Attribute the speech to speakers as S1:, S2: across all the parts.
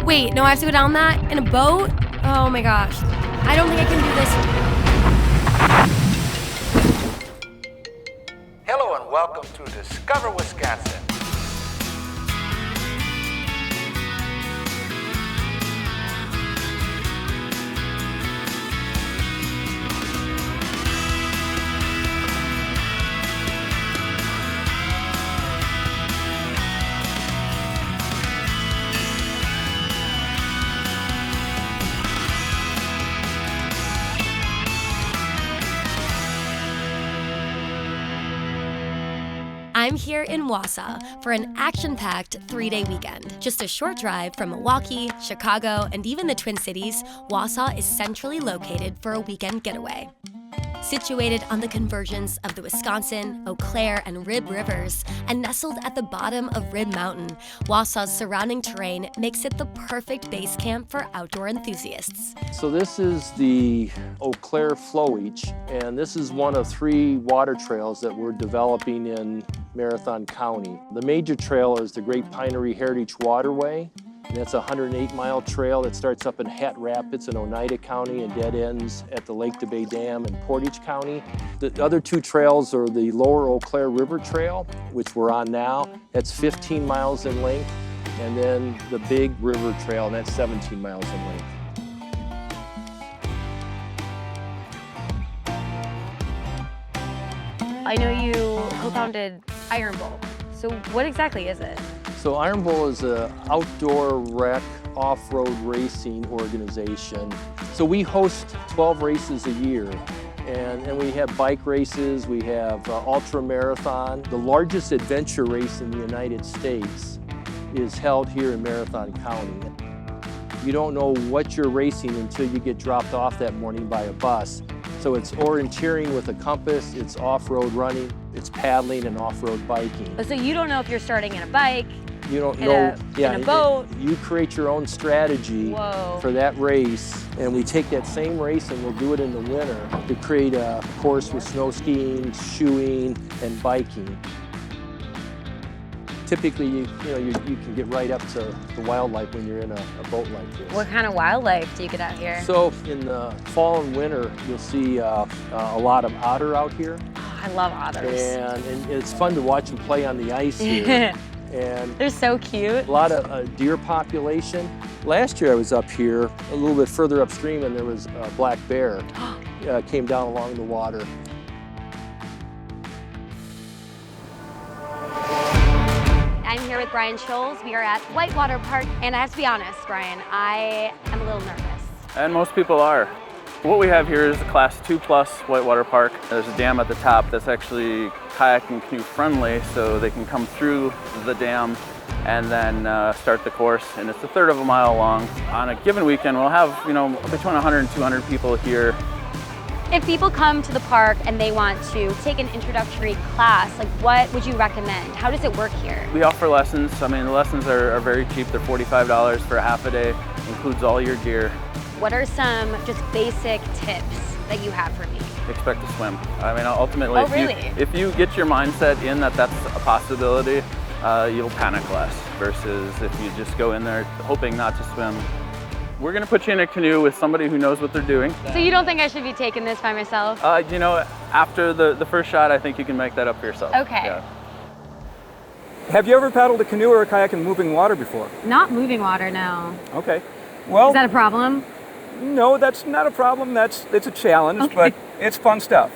S1: Wait, no, I have to go down that in a boat? Oh my gosh. I don't think I can do this.
S2: Hello and welcome to Discover Wisconsin.
S1: I'm here in Wausau for an action-packed 3-day weekend. Just a short drive from Milwaukee, Chicago, and even the Twin Cities, Wausau is centrally located for a weekend getaway. Situated on the convergence of the Wisconsin, Eau Claire, and Rib Rivers, and nestled at the bottom of Rib Mountain, Wausau's surrounding terrain makes it the perfect base camp for outdoor enthusiasts.
S3: So this is the Eau Claire Flowage, and this is one of 3 water trails that we're developing in Marathon County. The major trail is the Great Pinery Heritage Waterway. And that's a 108-mile trail that starts up in Hat Rapids in Oneida County and dead ends at the Lake Bay Dam in Portage County. The other 2 trails are the Lower Eau Claire River Trail, which we're on now. That's 15 miles in length. And then the Big River Trail, and that's 17 miles in length.
S4: I know you co-founded Ironbull. So what exactly is it?
S3: So Ironbull is an outdoor rec off-road racing organization. So we host 12 races a year, and we have bike races, we have ultra marathon. The largest adventure race in the United States is held here in Marathon County. You don't know what you're racing until you get dropped off that morning by a bus. So it's orienteering with a compass, it's off-road running, it's paddling and off-road biking.
S4: So you don't know if you're starting in a bike,
S3: you don't know,
S4: in a boat.
S3: You create your own strategy for that race, and we take that same race and we'll do it in the winter to create a course with snow skiing, shoeing, and biking. Typically, you can get right up to the wildlife when you're in a boat like this.
S4: What kind of wildlife do you get out here?
S3: So in the fall and winter, you'll see a lot of otter out here.
S4: Oh, I love otters.
S3: And it's fun to watch them play on the ice here. And
S4: they're so cute.
S3: A lot of deer population. Last year I was up here a little bit further upstream and there was a black bear came down along the water.
S4: I'm here with Brian Scholes. We are at Whitewater Park, and I have to be honest, Brian, I am a little nervous.
S5: And most people are. What we have here is a Class 2 Plus Whitewater Park. There's a dam at the top that's actually kayak and canoe friendly, so they can come through the dam and then start the course. And it's a third of a mile long. On a given weekend, we'll have between 100 and 200 people here.
S4: If people come to the park and they want to take an introductory class, like what would you recommend? How does it work here?
S5: We offer lessons. I mean, the lessons are very cheap. They're $45 for a half a day. Includes all your gear.
S4: What are some just basic tips that you have for me?
S5: Expect to swim. I mean, ultimately, if you get your mindset in that that's a possibility, you'll panic less versus if you just go in there hoping not to swim. We're gonna put you in a canoe with somebody who knows what they're doing.
S4: So you don't think I should be taking this by myself?
S5: After the first shot, I think you can make that up for yourself.
S4: Okay.
S5: Yeah.
S6: Have you ever paddled a canoe or a kayak in moving water before?
S4: Not moving water, no.
S6: Okay. Well,
S4: is that a problem?
S6: No, that's not a problem. It's a challenge,
S4: okay.
S6: But it's fun stuff.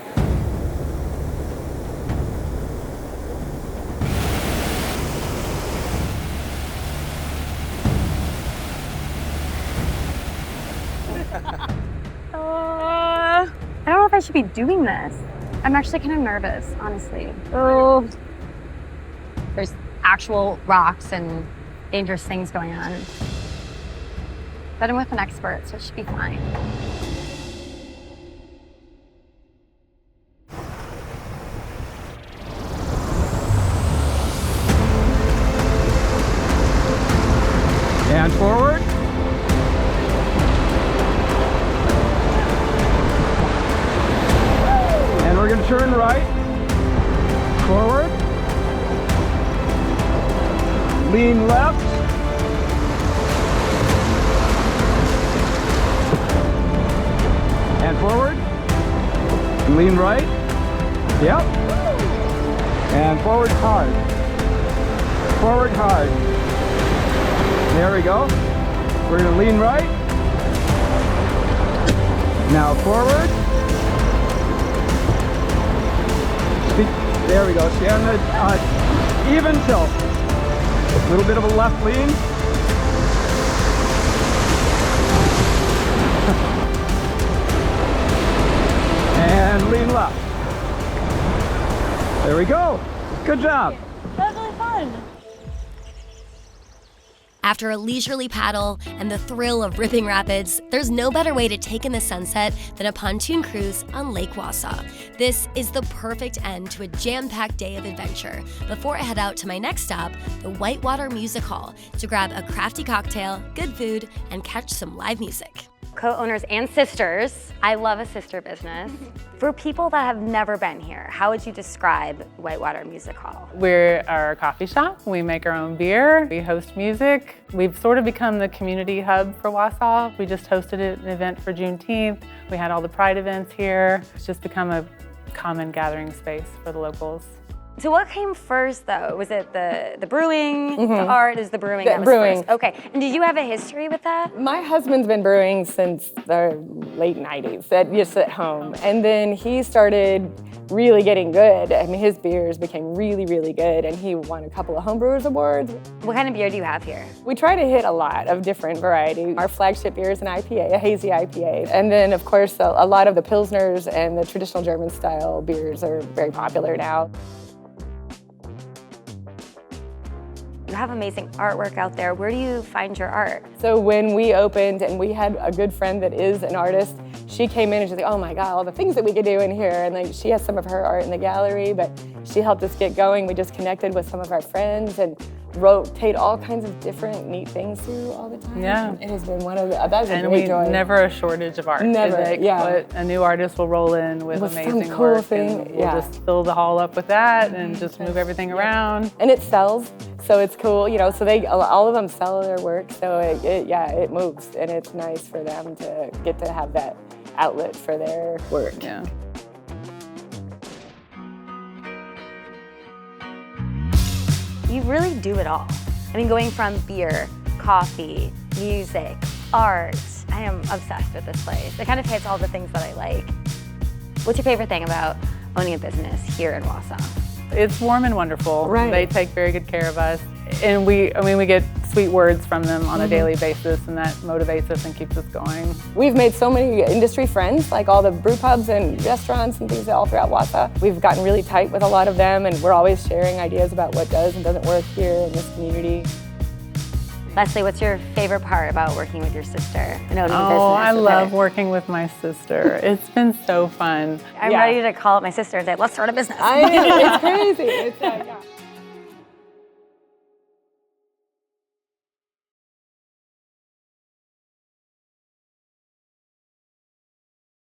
S4: I don't know if I should be doing this. I'm actually kind of nervous, honestly. Oh, there's actual rocks and dangerous things going on. But I'm with an expert, so it should be fine.
S6: And forward. And we're going to turn right. Forward. Lean left. Lean right. Yep. And forward hard. Forward hard. There we go. We're gonna lean right. Now forward. There we go. Stay on the even tilt. A little bit of a left lean. And lean left. There we go. Good job.
S4: That was really fun.
S1: After a leisurely paddle and the thrill of ripping rapids, there's no better way to take in the sunset than a pontoon cruise on Lake Wausau. This is the perfect end to a jam-packed day of adventure before I head out to my next stop, the Whitewater Music Hall, to grab a crafty cocktail, good food, and catch some live music.
S4: Co-owners and sisters. I love a sister business. For people that have never been here, how would you describe Whitewater Music Hall?
S7: We're a coffee shop. We make our own beer. We host music. We've sort of become the community hub for Wausau. We just hosted an event for Juneteenth. We had all the Pride events here. It's just become a common gathering space for the locals.
S4: So what came first, though? Was it the brewing, the art? Is the brewing that was
S8: brewing.
S4: first? Okay. And did you have a history with that?
S8: My husband's been brewing since the late 90s, just at home. And then he started really getting good. I mean, his beers became really, really good, and he won a couple of homebrewers awards.
S4: What kind of beer do you have here?
S8: We try to hit a lot of different variety. Our flagship beer is an IPA, a hazy IPA. And then, of course, a lot of the Pilsners and the traditional German style beers are very popular now.
S4: You have amazing artwork out there. Where do you find your art?
S8: So when we opened, and we had a good friend that is an artist, she came in and she's like, oh my God, all the things that we could do in here. And like, she has some of her art in the gallery, but she helped us get going. We just connected with some of our friends and rotate all kinds of different neat things through all the time.
S7: Yeah.
S8: It has been one of the, that's a
S7: And
S8: great
S7: we
S8: joy.
S7: never a shortage of art.
S8: Never,
S7: Like,
S8: yeah.
S7: A new artist will roll in with
S8: With some
S7: amazing
S8: cool
S7: work,
S8: thing,
S7: and we'll
S8: yeah.
S7: just fill the hall up with that and just move everything around.
S8: And it sells, so it's cool, you know, so all of them sell their work, so it moves, and it's nice for them to get to have that outlet for their work.
S7: Yeah.
S4: You really do it all. I mean, going from beer, coffee, music, art. I am obsessed with this place. It kind of hits all the things that I like. What's your favorite thing about owning a business here in Wausau?
S7: It's warm and wonderful.
S8: Right.
S7: They take very good care of us. And we get sweet words from them on a daily basis, and that motivates us and keeps us going.
S8: We've made so many industry friends, like all the brew pubs and restaurants and things all throughout Wausau. We've gotten really tight with a lot of them, and we're always sharing ideas about what does and doesn't work here in this community.
S4: Leslie, what's your favorite part about working with your sister and owning a business?
S7: Oh, I
S4: with
S7: love
S4: her?
S7: working with my sister. It's been so fun.
S4: I'm ready to call up my sister and say, let's start a business.
S8: It's crazy. It's yeah.